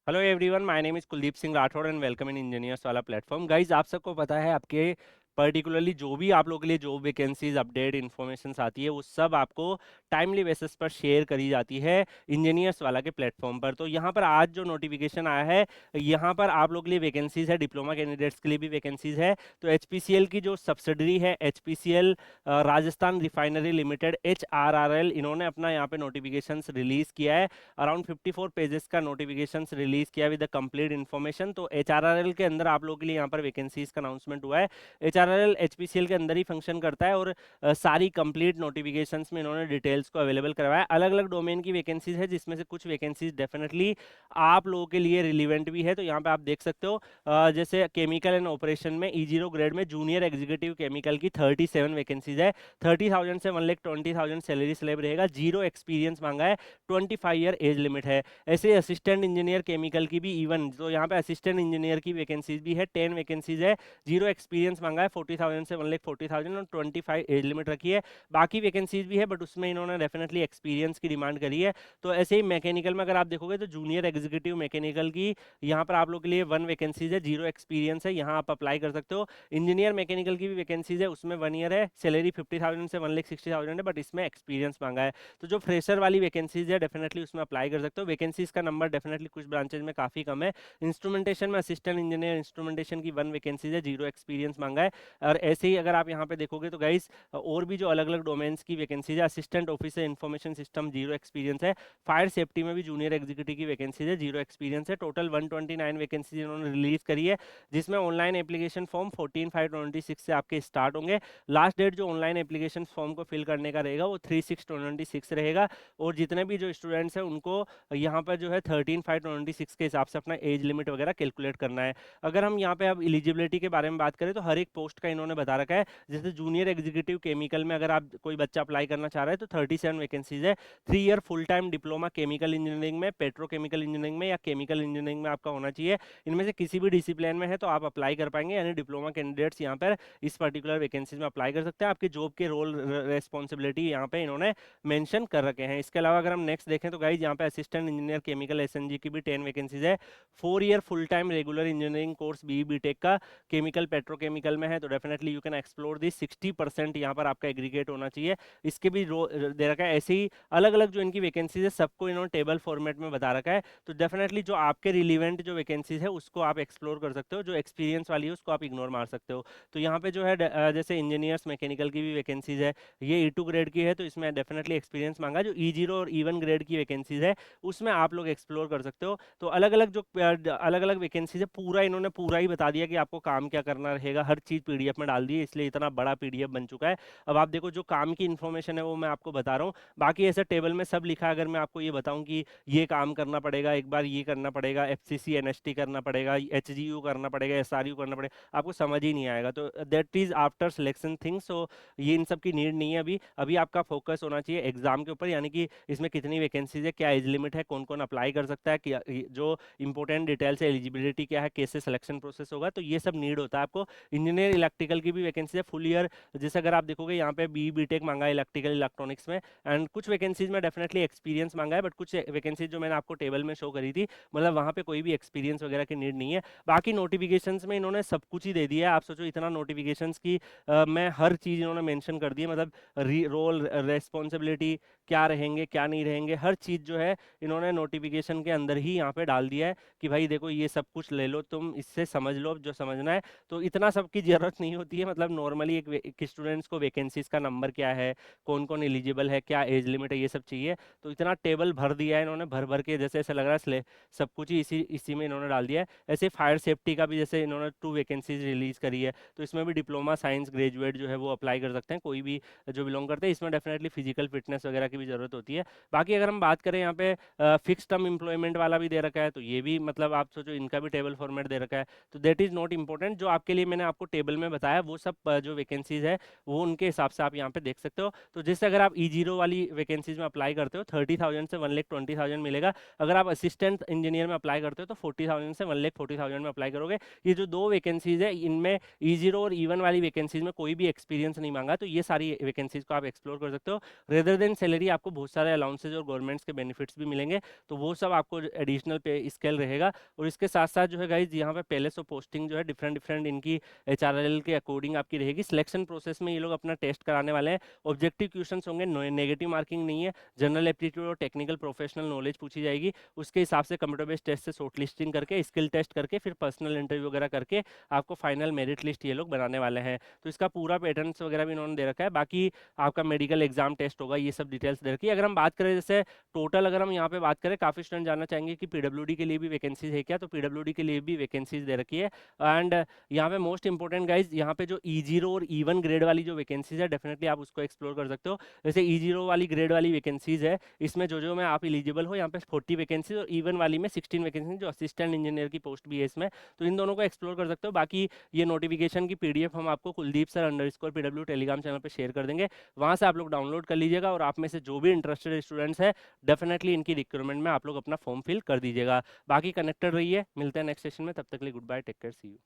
Hello everyone, my name is Kuldeep Singh Rathore and welcome in engineers वाला platform. Guys, आप सबको पता है आपके पर्टिकुलरली जो भी आप लोगों के लिए जॉब वैकेंसीज अपडेट इन्फॉर्मेशन आती है वो सब आपको टाइमली बेसिस पर शेयर करी जाती है इंजीनियर्स वाला के प्लेटफॉर्म पर। तो यहाँ पर आज जो नोटिफिकेशन आया है, यहाँ पर आप लोगों के लिए वैकेंसीज है, डिप्लोमा कैंडिडेट्स के लिए भी वैकेंसीज है। तो एचपीसीएल की जो सब्सिडरी है HPCL Rajasthan refinery limited HRRL, इन्होंने अपना यहाँ पे नोटिफिकेशन रिलीज किया है। अराउंड 54 पेजेस का नोटिफिकेशन रिलीज किया विद द कंप्लीट इन्फॉर्मेशन। तो एचआरआरएल के अंदर आप लोगों के लिए यहाँ पर वैकेंसीज का अनाउंसमेंट हुआ है। एचआरआरएल एचपीसीएल के अंदर ही फंक्शन करता है और सारी कंप्लीट नोटिफिकेशंस में इन्होंने डिटेल्स को अवेलेबल करवाया। अलग अलग डोमेन की वैकेंसीज है जिसमें से कुछ वैकेंसीज डेफिनेटली आप लोगों के लिए रिलीवेंट भी है। तो यहाँ पे आप देख सकते हो, जैसे केमिकल एंड ऑपरेशन में E0 ग्रेड में जूनियर एग्जीक्यूटिव केमिकल की 37 वैकेंसीज है। 30,000 से 1,20,000 सैलरी स्लैब रहेगा। जीरो एक्सपीरियंस मांगा है, 25 ईयर एज लिमिट है। ऐसे असिस्टेंट इंजीनियर केमिकल की भी इवन, तो यहाँ पे असिस्टेंट इंजीनियर की वैकेंसीज भी है, 10 वैकेंसीज है। जीरो एक्सपीरियंस मांगा है, 40,000 से 1,40,000 और 25 एज लिमिट रखी है। बाकी वैकेंसीज भी है बट उसमें इन्होंने डेफिनेटली एक्सपीरियंस की डिमांड करी है। तो ऐसे ही मैकेनिकल में अगर आप देखोगे तो जूनियर एग्जीक्यूटिव मैकेनिकल की यहाँ पर आप लोग के लिए 1 वैकेंसीज है, जीरो एक्सपीरियंस है, यहाँ आप अप्लाई कर सकते हो। इंजीनियर मैकेनिकल की भी वैकेंसीज है, उसमें 1 ईयर है, सैलरी 50,000 से 1,60,000 है, बट इसमें एक्सपीरियंस मांगा है। तो जो फ्रेशर वाली वैकेंसीज है डेफिनेटली उसमें अप्लाई कर सकते हो। वैकेंसीज का नंबर डेफिनेटली कुछ ब्रांचेज में काफी कम है। इंस्ट्रूमेंटेशन में असिस्टेंट इंजीनियर इंस्ट्रूमेंटेशन की 1 वैकेंसीज है, जीरो एक्सपीरियंस मांगा है। और ऐसे ही अगर आप यहाँ पे देखोगे तो गाइस और भी जो अलग अलग डोमेन्स की वैकेंसीज है, assistant officer information system, zero experience है। फायर सेफ्टी में भी जूनियर एग्जीक्यूटिव की वैकेंसीज है, जीरो एक्सपीरियंस है। टोटल 129 वैकेंसीज इन्होंने रिलीज करी है, जिसमें ऑनलाइन एप्लीकेशन फॉर्म 14/5/26 से आपके स्टार्ट होंगे। लास्ट डेट जो ऑनलाइन एप्लीकेशन फॉर्म को फिल करने का रहेगा वो 3/6/26 रहेगा। और जितने भी जो स्टूडेंट्स हैं उनको यहाँ पर जो है 13/5/26 के हिसाब से अपना एज लिमिट वगैरह कैलकुलेट करना है। अगर हम यहाँ पे अब एलिजिबिलिटी के बारे में बात करें तो हर एक पोस्ट का इन्होंने बता रखा है। जैसे जूनियर एग्जीक्यूटिव केमिकल में अगर आप कोई बच्चा अप्लाई करना चाह रहा है तो 37 वैकेंसीज है। 3 year full time diploma chemical engineering में, पेट्रोकेमिकल इंजीनियरिंग में या केमिकल इंजीनियरिंग में आपका होना चाहिए। इनमें से किसी भी डिसिप्लिन में है तो आप अप्लाई कर पाएंगे, यानी डिप्लोमा कैंडिडेट्स यहाँ पर इस पर्टिकुलर वैकेंसीज में अप्लाई कर सकते हैं। आपकी जॉब के रोल रेस्पॉन्सिबिलिटी यहाँ पे इन्होंने मेंशन कर रखे हैं। इसके अलावा अगर हम नेक्स्ट देखें तो गाइज यहाँ पे असिस्टेंट इंजीनियर केमिकल एसएनजी की भी 10 वैकेंसीज है। 4 year full time regular engineering course BE BTech का केमिकल पेट्रोकेमिकल में है तो definitely you can explore this. 60% यहाँ पर आपका एग्रीगेट होना चाहिए। इसके भी दे रखा है। ऐसे ही अलग अलग जो इनकी वैकेंसीज है सबको इन्होंने टेबल फॉर्मेट में बता रखा है। तो डेफिनेटली जो आपके रिलीवेंट जो वैकेंसीज है उसको आप एक्सप्लोर कर सकते हो, जो एक्सपीरियंस वाली है उसको आप इग्नोर मार सकते हो। तो यहाँ पे जो है जैसे इंजीनियर्स मैकेनिकल की भी वैकेंसीज है, ये E2 ग्रेड की है तो इसमें डेफिनेटली एक्सपीरियंस मांगा। जो E0 और E1 ग्रेड की वैकेंसीज है उसमें आप लोग एक्सप्लोर कर सकते हो। तो अलग अलग जो अलग अलग वैकेंसीज है पूरा इन्होंने पूरा ही बता दिया कि आपको काम क्या करना रहेगा, हर चीज़ PDF में डाल दी है, इसलिए इतना बड़ा PDF बन चुका है। अब आप देखो जो काम की इन्फॉर्मेशन है वो मैं आपको बता रहा हूँ, बाकी ऐसे टेबल में सब लिखा है। अगर मैं आपको ये बताऊं कि ये काम करना पड़ेगा, एक बार ये करना पड़ेगा, FCC NST करना पड़ेगा, HGU करना पड़ेगा, SRU करना पड़ेगा, आपको समझ ही नहीं आएगा। तो that is after selection things. So ये इन सब की नीड नहीं है अभी। अभी आपका फोकस होना चाहिए एग्जाम के ऊपर, यानी कि इसमें कितनी वैकेंसीज है, क्या एज लिमिट है, कौन कौन अप्लाई कर सकता है, जो इंपॉर्टेंट डिटेल्स है, एलिजिबिलिटी क्या है, कैसे सिलेक्शन प्रोसेस होगा, तो ये सब नीड होता है आपको। इंजीनियर इलेक्ट्रिकल की भी वैकेंसी है फुल ईयर। जैसे अगर आप देखोगे यहाँ पे BE बीटेक मांगा है इलेक्ट्रिकल इलेक्ट्रॉनिक्स में, एंड कुछ वैकेंसीज में डेफिनेटली एक्सपीरियंस मांगा है, बट कुछ वैकेंसीज जो मैंने आपको टेबल में शो करी थी मतलब वहाँ पे कोई भी एक्सपीरियंस वगैरह की नीड नहीं है। बाकी नोटिफिकेशंस में इन्होंने सब कुछ ही दे दिया है। आप सोचो इतना नोटिफिकेशंस की मैं हर चीज़ इन्होंने मेंशन कर दी है, मतलब रोल रेस्पॉन्सिबिलिटी क्या रहेंगे क्या नहीं रहेंगे, हर चीज़ जो है इन्होंने नोटिफिकेशन के अंदर ही यहाँ पे डाल दिया है कि भाई देखो ये सब कुछ ले लो, तुम इससे समझ लो जो समझना है। तो इतना सब की जरूरत नहीं होती है। मतलब नॉर्मली एक स्टूडेंट्स को वैकेंसीज का नंबर क्या है, कौन कौन एलिजिबल है, क्या एज लिमिट है, ये सब चाहिए। तो इतना टेबल भर दिया है इन्होंने, भर भर के जैसे ऐसा लग रहा है सब कुछ ही इसी इसी में इन्होंने डाल दिया है। ऐसे फायर सेफ्टी का भी जैसे इन्होंने 2 वैकेंसीज रिलीज करी है, तो इसमें भी डिप्लोमा साइंस ग्रेजुएट जो है वो अप्लाई कर सकते हैं, कोई भी जो बिलोंग करते हैं। इसमें डेफिनेटली फिजिकल फिटनेस वगैरह की भी जरूरत होती है। बाकी अगर हम बात करें यहाँ पे फिक्स टर्म एम्प्लॉयमेंट वाला भी दे रखा है, तो ये भी मतलब आप सोचो इनका भी टेबल फॉर्मेट दे रखा है। तो दैट इज नॉट इंपॉर्टेंट। जो आपके लिए मैंने आपको टेबल में बताया वो सब जो वैकेंसीज है वो उनके हिसाब से आप यहाँ पे देख सकते हो। तो जैसे अगर आप E0 वाली वैकेंसीज में अप्लाई करते हो 30,000 से 1,20,000 मिलेगा। अगर आप असिस्टेंट इंजीनियर में अप्लाई करते हो तो 40,000 से 1,40,000 में अप्लाई करोगे। ये जो दो वैकेंसीज है इनमें E0 और E1 वाली वैकेंसीज में कोई भी एक्सपीरियंस नहीं मांगा, तो ये सारी वैकेंसीज को आप एक्सप्लोर कर सकते हो। रेदर देन सैलरी ईयर ही आपको बहुत सारे अलाउंसेज और गवर्नमेंट्स के बेनिफिट्स भी मिलेंगे, तो वो सब आपको एडिशनल पे स्केल रहेगा। और इसके साथ साथ जो है गाइज यहाँ पे पहले से पोस्टिंग जो है डिफरेंट डिफरेंट इनकी HRL के अकॉर्डिंग आपकी रहेगी। सिलेक्शन प्रोसेस में ये लोग अपना टेस्ट कराने वाले हैं, ऑब्जेक्टिव क्वेश्चंस होंगे, नेगेटिव मार्किंग नहीं है, जनरल एप्टीट्यूड और टेक्निकल प्रोफेशनल नॉलेज पूछी जाएगी। उसके हिसाब से कंप्यूटर बेस्ड टेस्ट से शॉर्ट लिस्टिंग करके स्किल टेस्ट करके फिर पर्सनल इंटरव्यू वगैरह करके आपको फाइनल मेरिट लिस्ट ये लोग बनाने वाले हैं। तो इसका पूरा पैटर्न्स वगैरह भी इन्होंने दे रखा है। बाकी आपका मेडिकल एग्जाम टेस्ट होगा, ये सब डिटेल्स दे रखी है। अगर हम बात करें जैसे टोटल, अगर हम यहाँ पे बात करें, काफी स्टूडेंट जानना चाहेंगे कि पीडब्ल्यूडी के लिए भी वैकेंसीज है क्या, तो पीडब्ल्यूडी के लिए भी वैकेंसीज दे रखी है। एंड यहाँ पे मोस्ट इंपॉर्टेंट गाइज, यहाँ पे जो E0 और E1 ग्रेड वाली जो वैकेंसीज है, डेफिनेटली आप उसको एक्सप्लोर कर सकते हो। जैसे E0 वाली ग्रेड वाली वैकेंसीज है, इसमें जो में आप एलिजिबल हो, यहाँ पे 40 वैकेंसीज, और E1 वाली में 16 वैकेंसीज, जो असिस्टेंट इंजीनियर की पोस्ट भी है इसमें, तो इन दोनों को एक्सप्लोर कर सकते हो। बाकी ये नोटिफिकेशन की PDF हम आपको Kuldeep sir _PW Telegram channel पर शेयर कर देंगे, वहाँ से आप लोग डाउनलोड कर लीजिएगा। और आप में से जो भी इंटरेस्टेड स्टूडेंट्स हैं, डेफिनेटली इनकी रिक्वायरमेंट में आप लोग अपना फॉर्म फिल कर दीजिएगा। बाकी कनेक्टेड रहिए, मिलते हैं नेक्स्ट सेशन में, तब तक के लिए good bye, take care, see you.